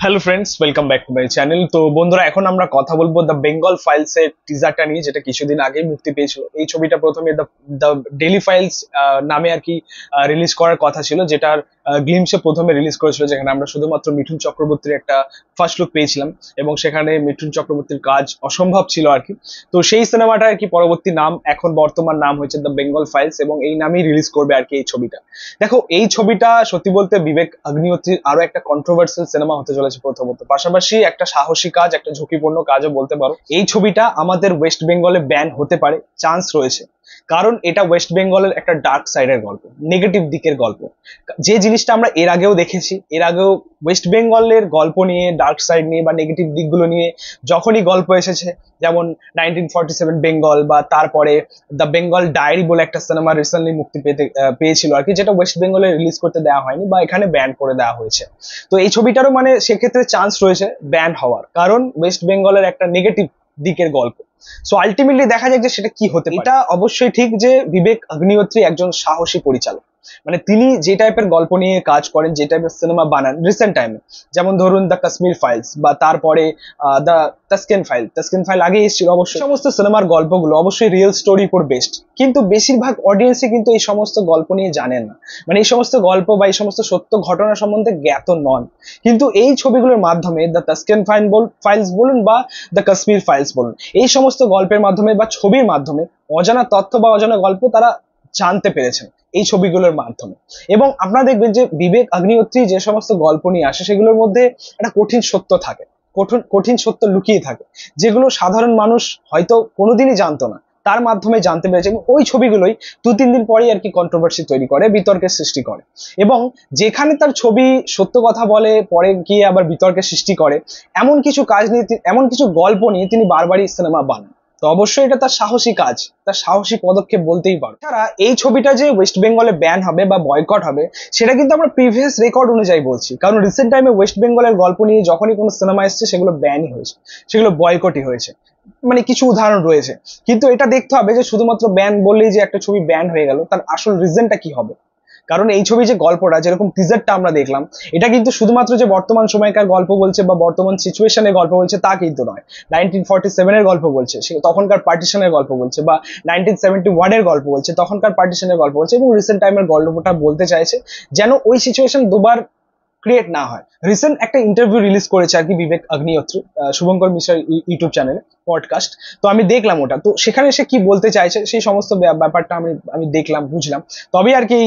Hello friends, welcome back to my channel. তো বন্ধুরা, এখন আমরা কথা বলবো দ্য বেঙ্গল ফাইলস এর টিজারটা নিয়ে, যেটা কিছুদিন আগেই মুক্তি পেয়েছিল। এই ছবিটা প্রথমে দ্য দ্য ডেইলি ফাইলস নামে আর কি রিলিজ করার কথা ছিল, যেটার গ্লিমসে প্রথমে রিলিজ করেছিল, যেখানে আমরা শুধুমাত্র মিঠুন চক্রবর্তীর একটা ফার্স্ট লুক পেয়েছিলাম, এবং সেখানে মিঠুন চক্রবর্তীর কাজ অসম্ভব ছিল আর কি। তো সেই সিনেমাটা আর কি পরবর্তী নাম, এখন বর্তমান নাম হয়েছে দ্য বেঙ্গল ফাইলস, এবং এই নামেই রিলিজ করবে আর কি এই ছবিটা। দেখো, এই ছবিটা সত্যি বলতে বিবেক অগ্নিহোত্রীর আরো একটা কন্ট্রোভার্সিয়াল সিনেমা হতে চলেছে প্রথমত, পাশাপাশি একটা সাহসী কাজ, একটা ঝুঁকিপূর্ণ কাজও বলতে পারো। এই ছবিটা আমাদের ওয়েস্ট বেঙ্গলে ব্যান হতে পারে, চান্স রয়েছে, কারণ এটা ওয়েস্ট বেঙ্গলের একটা ডার্ক সাইডের গল্প, নেগেটিভ দিকের গল্প। যে জিনিসটা আমরা এর আগেও দেখেছি, এর আগেও ওয়েস্ট বেঙ্গলের গল্প নিয়ে, ডার্ক সাইড নিয়ে বা নেগেটিভ দিকগুলো নিয়ে যখনই গল্প এসেছে, যেমন 1947 বেঙ্গল, বা তারপরে দ্য বেঙ্গল ডায়েরি বলে একটা সিনেমা রিসেন্টলি মুক্তি পেয়েছিল আর কি, যেটা ওয়েস্ট বেঙ্গলে রিলিজ করতে দেওয়া হয়নি বা এখানে ব্যান করে দেওয়া হয়েছে। তো এই ছবিটারও মানে সেক্ষেত্রে চান্স রয়েছে ব্যান হওয়ার, কারণ ওয়েস্ট বেঙ্গলের একটা নেগেটিভ দিকের গল্প। সো আলটিমেটলি দেখা যাক যে সেটা কি হতে পারে। এটা অবশ্যই ঠিক যে বিবেক অগ্নিহোত্রী একজন সাহসী পরিচালক, মানে তিনি যে টাইপের গল্প নিয়ে কাজ করেন, যে টাইপের সিনেমা বানান রিসেন্ট টাইমে, যেমন ধরুন দ্য কাশ্মীর ফাইলস, বা তারপরে দ্য তাস্কিন ফাইল আগে এসেছিল। অবশ্যই সমস্ত সিনেমার গল্পগুলো অবশ্যই রিয়েল স্টোরি উপর বেস্ড, কিন্তু বেশিরভাগ অডিয়েন্সই কিন্তু এই সমস্ত গল্প নিয়ে জানেন না, মানে এই সমস্ত গল্প বা এই সমস্ত সত্য ঘটনা সম্বন্ধে জ্ঞাত নন। কিন্তু এই ছবিগুলোর মাধ্যমে, দ্য তাস্কিন ফাইলস বলুন বা দ্য কাশ্মীর ফাইলস বলুন, এই সমস্ত গল্পের মাধ্যমে বা ছবির মাধ্যমে অজানা তথ্য বা অজানা গল্প তারা জানতে পেরেছেন এই ছবিগুলোর মাধ্যমে। এবং আপনারা দেখবেন যে বিবেক অগ্নিহোত্রী যে সমস্ত গল্প নিয়ে আসে, সেগুলোর মধ্যে একটা কঠিন সত্য থাকে, কঠিন কঠিন সত্য লুকিয়ে থাকে, যেগুলো সাধারণ মানুষ হয়তো কোনোদিনই জানতো না, তার মাধ্যমে জানতে পেরেছে। এবং ওই ছবিগুলোই 2-3 দিন পরেই আর কি কন্ট্রোভার্সি তৈরি করে, বিতর্কের সৃষ্টি করে, এবং যেখানে তার ছবি সত্য কথা বলে, পরে গিয়ে আবার বিতর্কের সৃষ্টি করে, এমন কিছু কাজ নিয়ে, এমন কিছু গল্প নিয়ে তিনি বারবারই সিনেমা বানান। তো অবশ্যই এটা তার সাহসী কাজ, তার সাহসী পদক্ষেপ বলতেই পারো। এছাড়া এই ছবিটা যে ওয়েস্ট বেঙ্গলে ব্যান হবে বা বয়কট হবে, সেটা কিন্তু আমরা প্রিভিয়াস রেকর্ড অনুযায়ী বলছি, কারণ রিসেন্ট টাইমে ওয়েস্ট বেঙ্গলের গল্প নিয়ে যখনই কোনো সিনেমা এসছে, সেগুলো ব্যানই হয়েছে, সেগুলো বয়কটই হয়েছে। মানে কিছু উদাহরণ রয়েছে, কিন্তু এটা দেখতে হবে যে শুধুমাত্র ব্যান বললেই যে একটা ছবি ব্যান হয়ে গেল, তার আসল রিজনটা কি হবে। কারণ এই ছবি যে গল্পটা, যেরকম টিজারটা আমরা দেখলাম, এটা কিন্তু শুধুমাত্র যে বর্তমান সময়কার গল্প বলছে বা বর্তমান সিচুয়েশনের গল্প বলছে তা কিন্তু নয়। 1947 এর গল্প বলছে, সে তখনকার পার্টিশনের গল্প বলছে, বা 1971 এর গল্প বলছে, তখনকার পার্টিশনের গল্প বলছে, এবং রিসেন্ট টাইমের গল্পটা বলতে চাইছে, যেন ওই সিচুয়েশন দুবার ক্রিয়েট না হয়। রিসেন্ট একটা ইন্টারভিউ রিলিজ করেছে আর কি বিবেক অগ্নিহোত্রী, শুভঙ্কর মিশ্র ইউটিউব চ্যানেলে পডকাস্ট। তো আমি দেখলাম ওটা, তো সেখানে সে কি বলতে চাইছে সেই সমস্ত ব্যাপারটা আমি আমি দেখলাম, বুঝলাম। তবে আর কি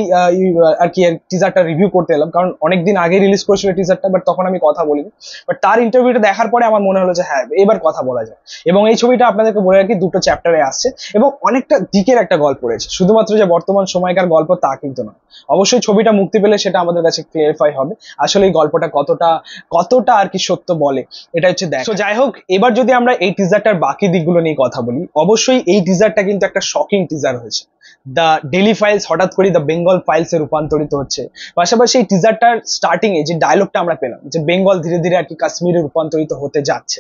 আর কি টিজারটা রিভিউ করতে এলাম, কারণ অনেকদিন আগে রিলিজ করেছিল টিজারটা, বাট তখন আমি কথা বলিনি। বাট তার ইন্টারভিউটা দেখার পরে আমার মনে হলো যে হ্যাঁ, এবার কথা বলা যায়। এবং এই ছবিটা আপনাদেরকে বলে রাখি, 2টো চ্যাপ্টারে আসছে, এবং অনেকটা দিকের একটা গল্প রয়েছে, শুধুমাত্র যে বর্তমান সময়কার গল্প তা কিন্তু নয়। অবশ্যই ছবিটা মুক্তি পেলে সেটা আমাদের কাছে ক্লিয়ারিফাই হবে, আসলে এই গল্পটা কতটা কতটা আর কি সত্য বলে, এটা হচ্ছে দেখ। তো যাই হোক, এবার যদি আমরা এই টিজারটার বাকি দিকগুলো নিয়ে কথা বলি, অবশ্যই এই টিজারটা কিন্তু একটা শকিং টিজার হয়েছে। দ্য ডেইলি ফাইলস হঠাৎ করে দ্য বেঙ্গল ফাইলস এ রূপান্তরিত হচ্ছে। পাশাপাশি এই টিজারটার স্টার্টিং এ যে ডায়লগটা আমরা পেলাম, যে বেঙ্গল ধীরে ধীরে আর কি কাশ্মীরে রূপান্তরিত হতে যাচ্ছে,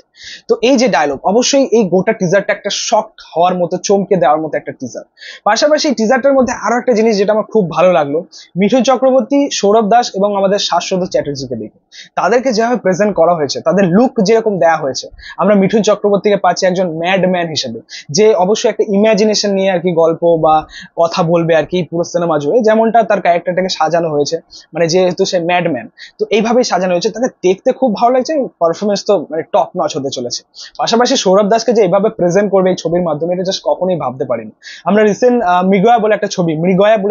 তো এই যে ডায়লগ, অবশ্যই এই গোটা টিজারটা একটা শক হওয়ার মতো, চমকে দেওয়ার মতো একটা টিজার। পাশাপাশি এই টিজারটার মধ্যে আরো একটা জিনিস যেটা আমার খুব ভালো লাগলো, মিঠুন চক্রবর্তী, সৌরভ দাস এবং আমাদের শাশ্বত চ্যাটার্জিকে দেখে, তাদেরকে যেভাবে প্রেজেন্ট করা হয়েছে, তাদের লুক যেরকম দেওয়া হয়েছে, আমরা মিঠুন চক্রবর্তীকে পাচ্ছি একজন ম্যাডম্যান হিসেবে, যে অবশ্যই একটা ইমাজিনেশন নিয়ে আর কি গল্প বা কথা বলবে আর কি পুরো সিনেমা জুড়ে, যেমনটা তার ক্যারেক্টারটাকে সাজানো হয়েছে, মানে যেহেতু সে ম্যাডম্যান, তো এইভাবেই সাজানো হয়েছে, তাকে দেখতে খুব ভালো লাগছে। পারফরমেন্স তো মানে টপ নচ হতে চলেছে। পাশাপাশি সৌরভ দাসকে যে এইভাবে প্রেজেন্ট করবে এই ছবির মাধ্যমে, এটা জাস্ট কখনোই ভাবতে পারিনি। আমরা রিসেন্ট মৃগয়া বলে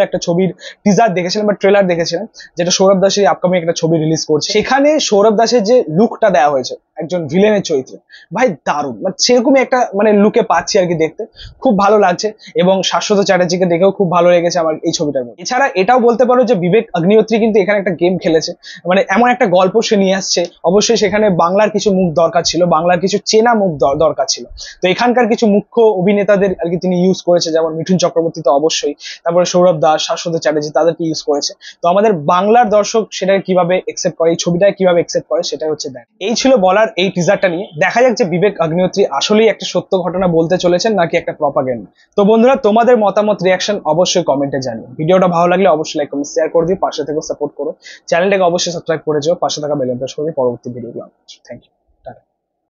একটা ছবির টিজার দেখেছিলাম বা ট্রেলার দেখেছিলাম, যেটা সৌরভ দাসের আপকামিং একটা ছবি রিলিজ করছে। সেখানে সৌরভ দাসের যে লুকটা দেওয়া হয়েছে একজন ভিলেনের চরিত্রে, ভাই দারুণ, মানে সেরকমই একটা মানে লুকে পাচ্ছি আর কি, দেখতে খুব ভালো লাগছে। এবং শাশ্বত চ্যাটার্জিকে দেখেও খুব ভালো লেগেছে আমার এই ছবিটার মধ্যে। এছাড়া এটাও বলতে পারো যে বিবেক অগ্নিহোত্রী কিন্তু এখানে একটা গেম খেলেছে, মানে এমন একটা গল্প সে নিয়ে আসছে, অবশ্যই সেখানে বাংলার কিছু মুখ দরকার ছিল, বাংলার কিছু চেনা মুখ দরকার ছিল। তো এখানকার কিছু মুখ্য অভিনেতাদের আর কি তিনি ইউজ করেছে, যেমন মিঠুন চক্রবর্তী তো অবশ্যই, তারপরে সৌরভ দাস, শাশ্বত চ্যাটার্জি, তাদেরকে ইউজ করেছে। তো আমাদের বাংলার দর্শক সেটাকে কিভাবে একসেপ্ট করে, এই ছবিটাকে কিভাবে একসেপ্ট করে, সেটাই হচ্ছে দেখ। এই ছিল বলার এই টিজারটা নিয়ে। দেখা যাক যে বিবেক অগ্নিহোত্রী আসলেই একটা সত্য ঘটনা বলতে চলেছেন নাকি একটা প্রপাগেন্ডা। তো বন্ধুরা, তোমাদের মতামত রিয়াকশন অবশ্যই কমেন্টে জানিও। ভিডিওটা ভালো লাগলে অবশ্যই লাইক কমেন্ট শেয়ার করে দিও, পাশে থেকে সাপোর্ট করো, চ্যানেলটাকে অবশ্যই সাবস্ক্রাইব করে যাও, পাশে থাকা বেল আইকন প্রেস করে দিও পরবর্তী ভিডিওগুলো। Thank you.